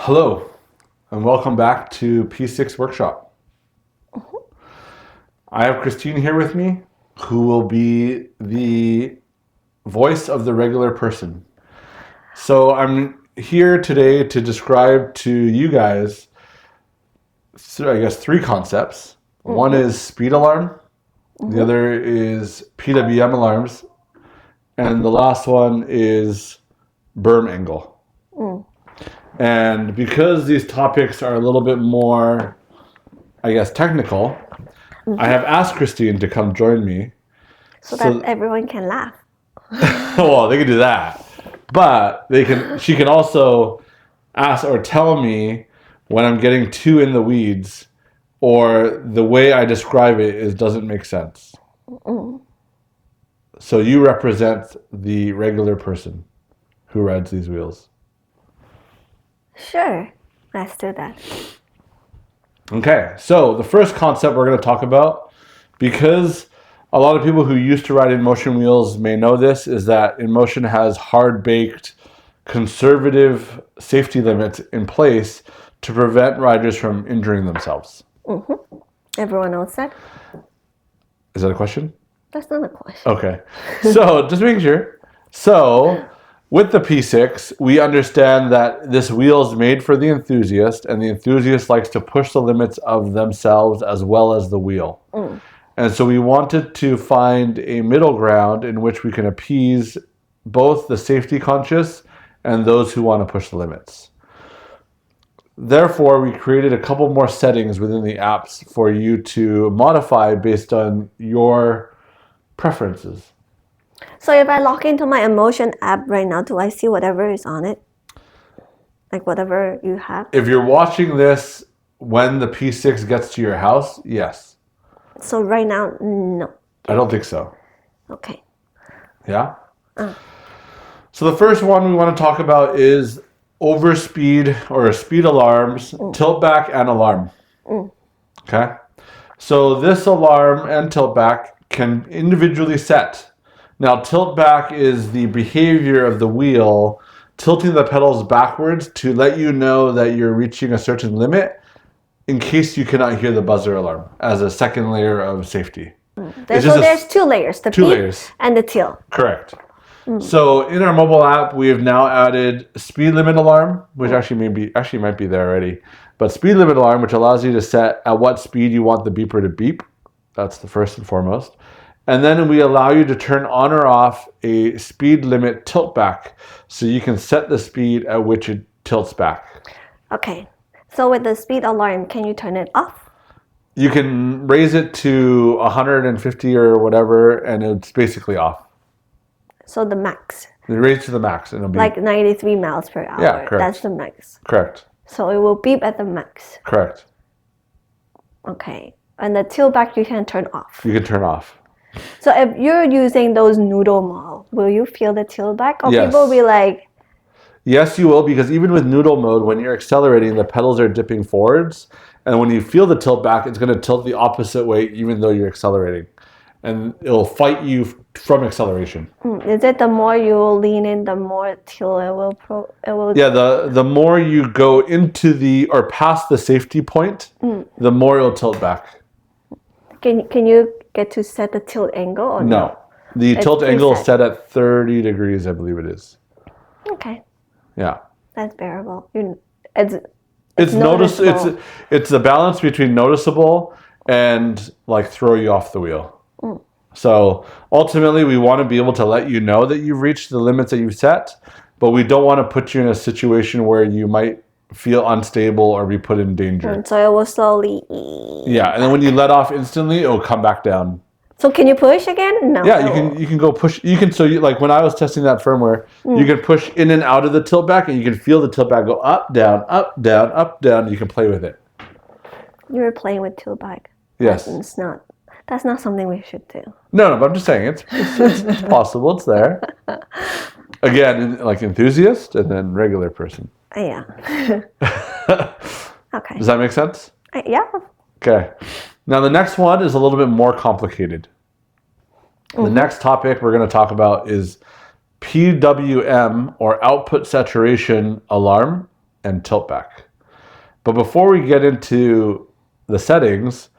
Hello, and welcome back to P6 Workshop. I have Christine here with me, who will be the voice of the regular person. So I'm here today to describe to you guys, I guess, three concepts. One is speed alarm, the other is PWM alarms, and the last one is Berm angle. And because these topics are a little bit more, I guess, technical, I have asked Christine to come join me. So that everyone can laugh. Well, they can do that. But she can also ask or tell me when I'm getting too in the weeds or the way I describe it doesn't make sense. So you represent the regular person who rides these wheels. Sure, let's do that. Okay, so the first concept we're going to talk about, because a lot of people who used to ride Inmotion wheels may know this, is that Inmotion has hard-baked, conservative safety limits in place to prevent riders from injuring themselves. Everyone knows that? Is that a question? That's not a question. Okay, so just making sure. So with the P6, we understand that this wheel is made for the enthusiast, and the enthusiast likes to push the limits of themselves as well as the wheel. And so we wanted to find a middle ground in which we can appease both the safety conscious and those who want to push the limits. Therefore, we created a couple more settings within the apps for you to modify based on your preferences. So if I log into my Inmotion app right now, do I see whatever is on it? Like whatever you have? If you're watching this when the P6 gets to your house, yes. So right now, no. I don't think so. Okay. Yeah? So the first one we want to talk about is overspeed or speed alarms, tilt back and alarm. Okay? So this alarm and tilt back can individually set. Now, tilt back is the behavior of the wheel tilting the pedals backwards to let you know that you're reaching a certain limit in case you cannot hear the buzzer alarm as a second layer of safety. There's two layers, the two beep layers. and the tilt. Correct. So in our mobile app, we have now added speed limit alarm, which actually might be there already. But speed limit alarm, which allows you to set at what speed you want the beeper to beep. That's the first and foremost. And then we allow you to turn on or off a speed limit tilt back, so you can set the speed at which it tilts back. Okay. So with the speed alarm, can you turn it off? You can raise it to 150 or whatever, and it's basically off. So the max. You raise it to the max, and it'll be like 93 miles per hour. Yeah, correct. That's the max. Correct. So it will beep at the max. Correct. Okay. And the tilt back you can turn off. You can turn off. So if you're using those noodle mode, will you feel the tilt back? Or Yes. people will be like... Yes, you will, because even with noodle mode, when you're accelerating, the pedals are dipping forwards. And when you feel the tilt back, it's going to tilt the opposite way, even though you're accelerating. And it'll fight you from acceleration. Is it the more you lean in, the more tilt it will... Yeah, the more you go into or past the safety point, the more it'll tilt back. Can you get to set the tilt angle or No? The It's tilt angle is preset. set at 30 degrees, I believe it is. Okay. Yeah. That's bearable. It's noticeable. It's the balance between noticeable and like throw you off the wheel. So ultimately, we want to be able to let you know that you've reached the limits that you've set, but we don't want to put you in a situation where you might feel unstable or be put in danger. So it will slowly... Yeah, and then when you let off instantly, it'll come back down. So can you push again? No. Yeah, you can go push. Like when I was testing that firmware, you can push in and out of the tilt back, and you can feel the tilt back go up, down, up, down, up, down. You can play with it. You were playing with tilt back. Yes. That's not something we should do. No, but I'm just saying it's possible. It's there. Again, like enthusiast and then regular person. Yeah. Okay. Does that make sense? Yeah. Okay. Now the next one is a little bit more complicated. The next topic we're going to talk about is PWM, or output saturation alarm, and tilt back. But before we get into the settings,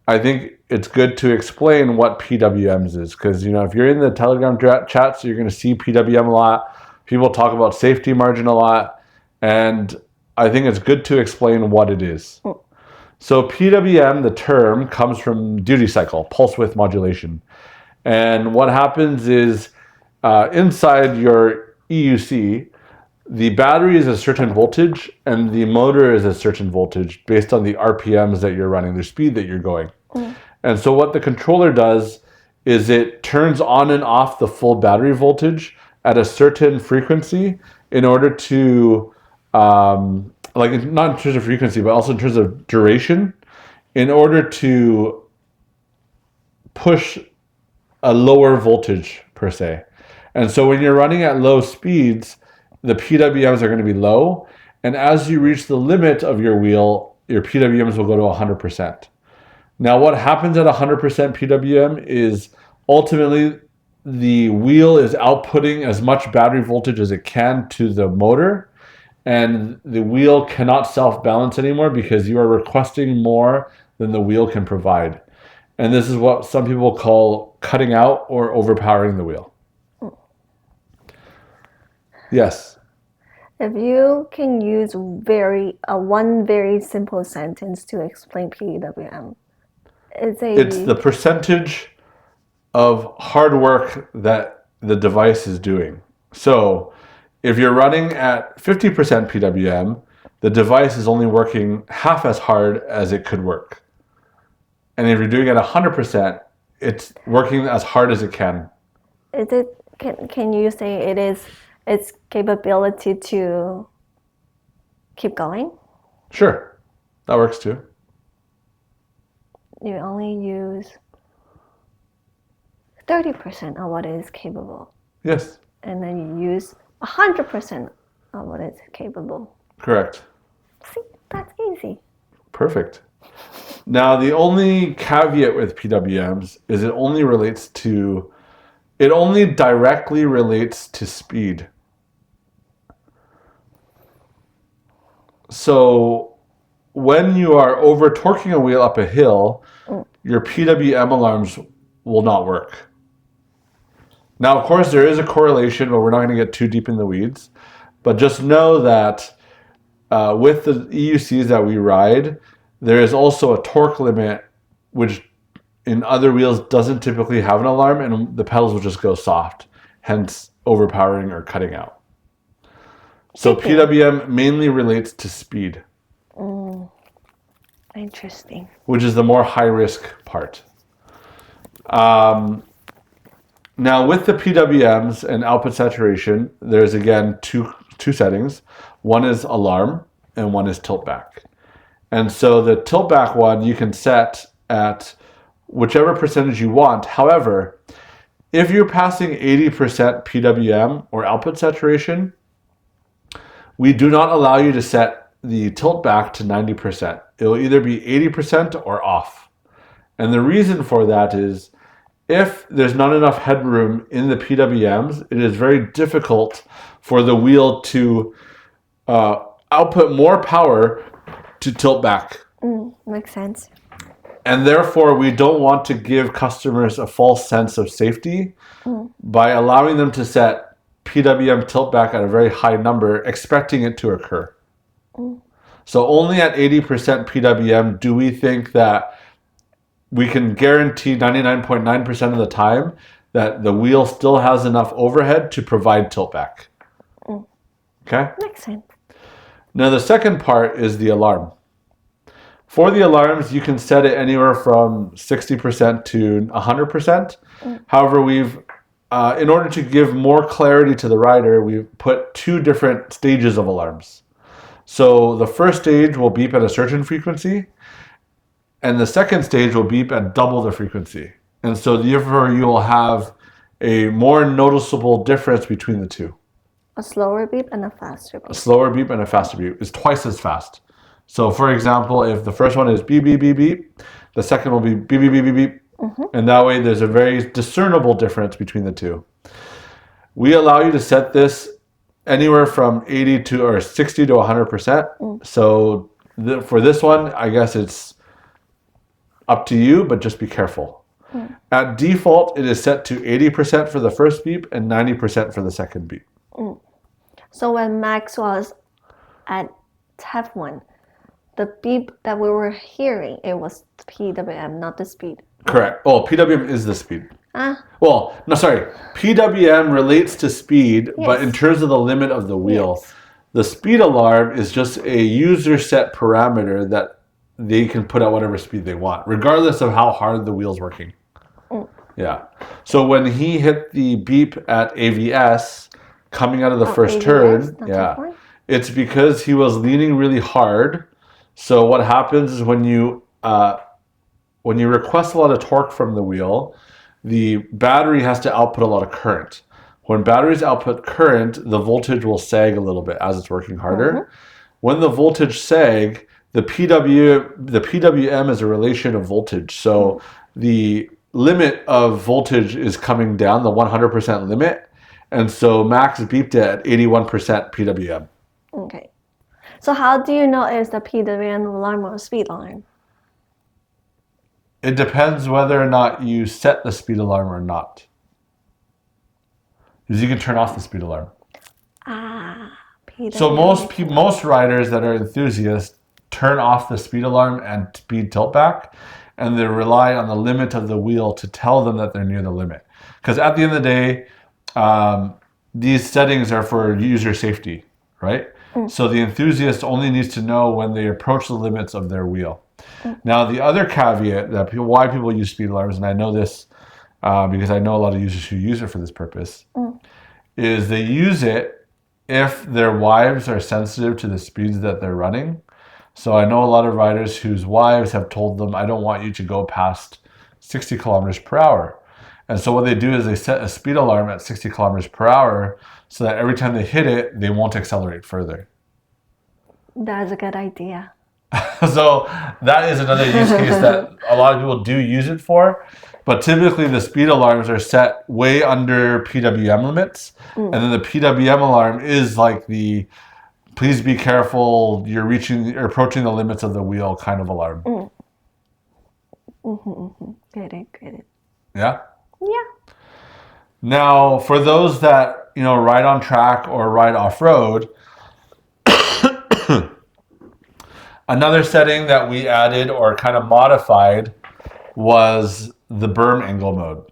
I think it's good to explain what PWMs is, because if you're in the Telegram chats, you're going to see PWM a lot. People talk about safety margin a lot, and I think it's good to explain what it is. So PWM, the term, comes from duty cycle, pulse width modulation. And what happens is inside your EUC, the battery is a certain voltage and the motor is a certain voltage based on the RPMs that you're running, the speed that you're going. And so what the controller does is it turns on and off the full battery voltage at a certain frequency in order to, not in terms of frequency, but also in terms of duration, in order to push a lower voltage per se. And so when you're running at low speeds, the PWMs are going to be low. And as you reach the limit of your wheel, your PWMs will go to 100%. Now, what happens at 100% PWM is ultimately the wheel is outputting as much battery voltage as it can to the motor, and the wheel cannot self-balance anymore because you are requesting more than the wheel can provide. And this is what some people call cutting out or overpowering the wheel. Yes. If you can use one very simple sentence to explain PWM, it's the percentage of hard work that the device is doing. So if you're running at 50% PWM, the device is only working half as hard as it could work. And if you're doing it at 100%, it's working as hard as it can. Can you say it is its capability to keep going? Sure, that works too. You only use 30% of what it is capable. Yes. And then you use 100% of what it's capable. Correct. See, that's easy. Perfect. Now, the only caveat with PWMs is it only directly relates to speed. So when you are over torquing a wheel up a hill, your PWM alarms will not work. Now, of course, there is a correlation, but we're not going to get too deep in the weeds. But just know that with the EUCs that we ride, there is also a torque limit, which in other wheels doesn't typically have an alarm, and the pedals will just go soft, hence overpowering or cutting out. So PWM mainly relates to speed. Interesting. Which is the more high-risk part. Now, with the PWMs and output saturation, there's again two settings. One is alarm, and one is tilt back. And so the tilt back one you can set at whichever percentage you want. However, if you're passing 80% PWM or output saturation, we do not allow you to set the tilt back to 90%. It will either be 80% or off. And the reason for that is if there's not enough headroom in the PWMs, it is very difficult for the wheel to output more power to tilt back. Makes sense. And therefore, we don't want to give customers a false sense of safety by allowing them to set PWM tilt back at a very high number, expecting it to occur. So only at 80% PWM do we think that we can guarantee 99.9% of the time that the wheel still has enough overhead to provide tilt back. Okay? Makes sense. Now the second part is the alarm. For the alarms, you can set it anywhere from 60% to 100%. However, we've in order to give more clarity to the rider, we've put two different stages of alarms. So the first stage will beep at a certain frequency, and the second stage will beep at double the frequency. And so therefore you will have a more noticeable difference between the two. A slower beep and a faster beep. A slower beep and a faster beep is twice as fast. So for example, if the first one is beep, beep, beep, beep, the second will be beep, beep, beep, beep, beep. And that way there's a very discernible difference between the two. We allow you to set this anywhere from 80 to or 60 to 100%. So for this one, I guess it's up to you, but just be careful. At default, it is set to 80% for the first beep and 90% for the second beep. So when Max was at tap 1, the beep that we were hearing, it was PWM, not the speed. Correct. Oh, PWM is the speed. Ah, Well, no, sorry. PWM relates to speed, but in terms of the limit of the wheel, yes. the speed alarm is just a user set parameter that they can put at whatever speed they want, regardless of how hard the wheel's working. Yeah. So when he hit the beep at AVS coming out of the first AVS, turn, not yeah, tap 1? it's because he was leaning really hard. So what happens is when you request a lot of torque from the wheel, the battery has to output a lot of current. When batteries output current, the voltage will sag a little bit as it's working harder. When the voltage sag, the PWM is a relation of voltage. So the limit of voltage is coming down, the 100% limit. And so Max beeped it at 81% PWM. Okay. So how do you know it's the PWM alarm or speed alarm? It depends whether or not you set the speed alarm or not. Because you can turn off the speed alarm. PWM. So most riders that are enthusiasts turn off the speed alarm and speed tilt back, and they rely on the limit of the wheel to tell them that they're near the limit. Because at the end of the day, these settings are for user safety, right? So the enthusiast only needs to know when they approach the limits of their wheel. Now, the other caveat that why people use speed alarms, and I know this because I know a lot of users who use it for this purpose, is they use it if their wives are sensitive to the speeds that they're running. So I know a lot of riders whose wives have told them, I don't want you to go past 60 kilometers per hour. And so what they do is they set a speed alarm at 60 kilometers per hour so that every time they hit it, they won't accelerate further. That's a good idea. So that is another use case that a lot of people do use it for. But typically the speed alarms are set way under PWM limits. And then the PWM alarm is like the please be careful, you're approaching the limits of the wheel kind of alarm. Get it. Yeah? Yeah. Now, for those that, ride on track or ride off-road, another setting that we added or kind of modified was the berm angle mode.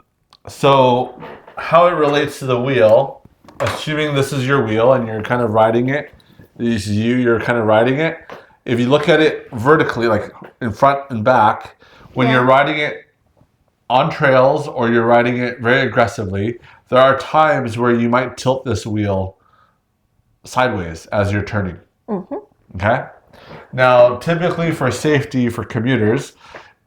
So how it relates to the wheel, assuming this is your wheel and you're kind of riding it, this is you're kind of riding it. If you look at it vertically, like in front and back, when you're riding it on trails or you're riding it very aggressively, there are times where you might tilt this wheel sideways as you're turning. Okay? Now, typically for safety for commuters,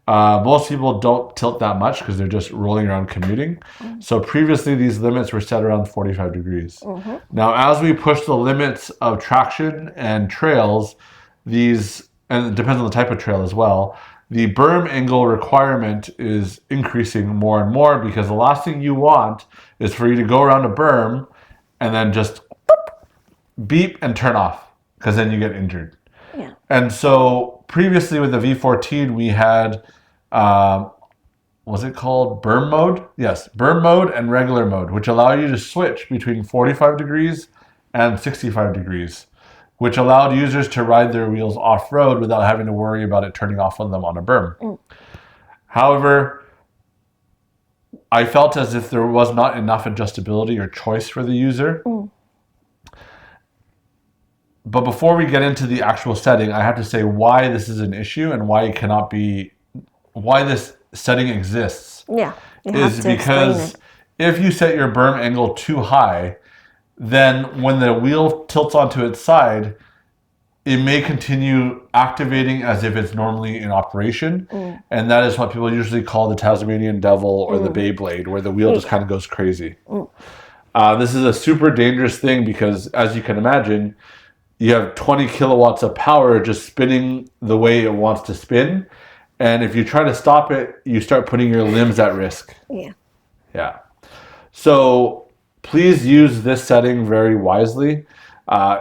most people don't tilt that much because they're just rolling around commuting. So previously, these limits were set around 45 degrees. Now, as we push the limits of traction and trails, and it depends on the type of trail as well, the berm angle requirement is increasing more and more because the last thing you want is for you to go around a berm and then just beep and turn off because then you get injured. Yeah. And so previously with the V14, we had, was it called berm mode? Yes, berm mode and regular mode, which allow you to switch between 45 degrees and 65 degrees, which allowed users to ride their wheels off-road without having to worry about it turning off on them on a berm. However, I felt as if there was not enough adjustability or choice for the user. But before we get into the actual setting, I have to say why this is an issue and why this setting exists. Yeah. Is because if you set your berm angle too high, then when the wheel tilts onto its side, it may continue activating as if it's normally in operation. And that is what people usually call the Tasmanian devil or the Beyblade, where the wheel just kind of goes crazy. This is a super dangerous thing because, as you can imagine, you have 20 kilowatts of power just spinning the way it wants to spin. And if you try to stop it, you start putting your limbs at risk. Yeah. So please use this setting very wisely.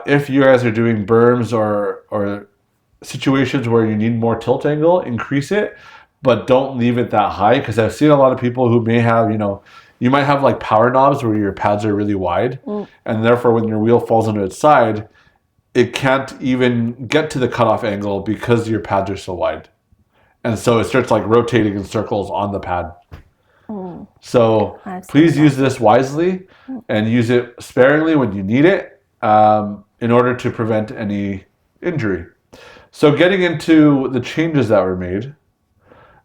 If you guys are doing berms or situations where you need more tilt angle, increase it, but don't leave it that high, because I've seen a lot of people who may have, you might have like power knobs where your pads are really wide, and therefore when your wheel falls onto its side, it can't even get to the cutoff angle because your pads are so wide. And so it starts like rotating in circles on the pad. So please use this wisely and use it sparingly when you need it, in order to prevent any injury. So getting into the changes that were made,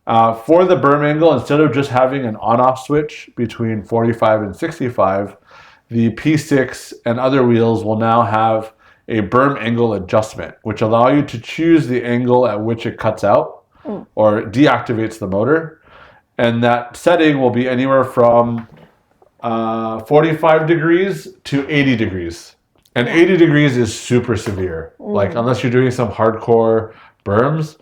for the berm angle, instead of just having an on-off switch between 45 and 65, the P6 and other wheels will now have a berm angle adjustment, which allow you to choose the angle at which it cuts out or deactivates the motor. And that setting will be anywhere from 45 degrees to 80 degrees. And 80 degrees is super severe. Like, unless you're doing some hardcore berms,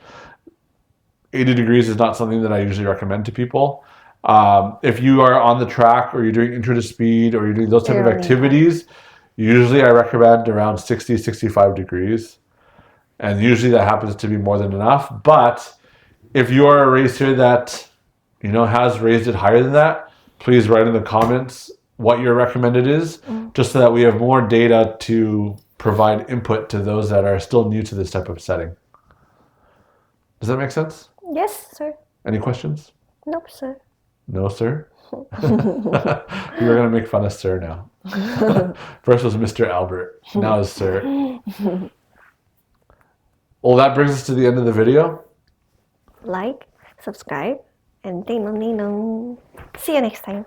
80 degrees is not something that I usually recommend to people. If you are on the track or you're doing intro to speed or you're doing those type of activities, usually I recommend around 60, 65 degrees. And usually that happens to be more than enough. But if you are a racer that, has raised it higher than that, please write in the comments what your recommended is, just so that we have more data to provide input to those that are still new to this type of setting. Does that make sense? Yes, sir. Any questions? Nope, sir. No, sir? You're going to make fun of sir now. First was Mr. Albert. Now is sir. Well, that brings us to the end of the video. Like, subscribe, and ding dong ding dong. See you next time.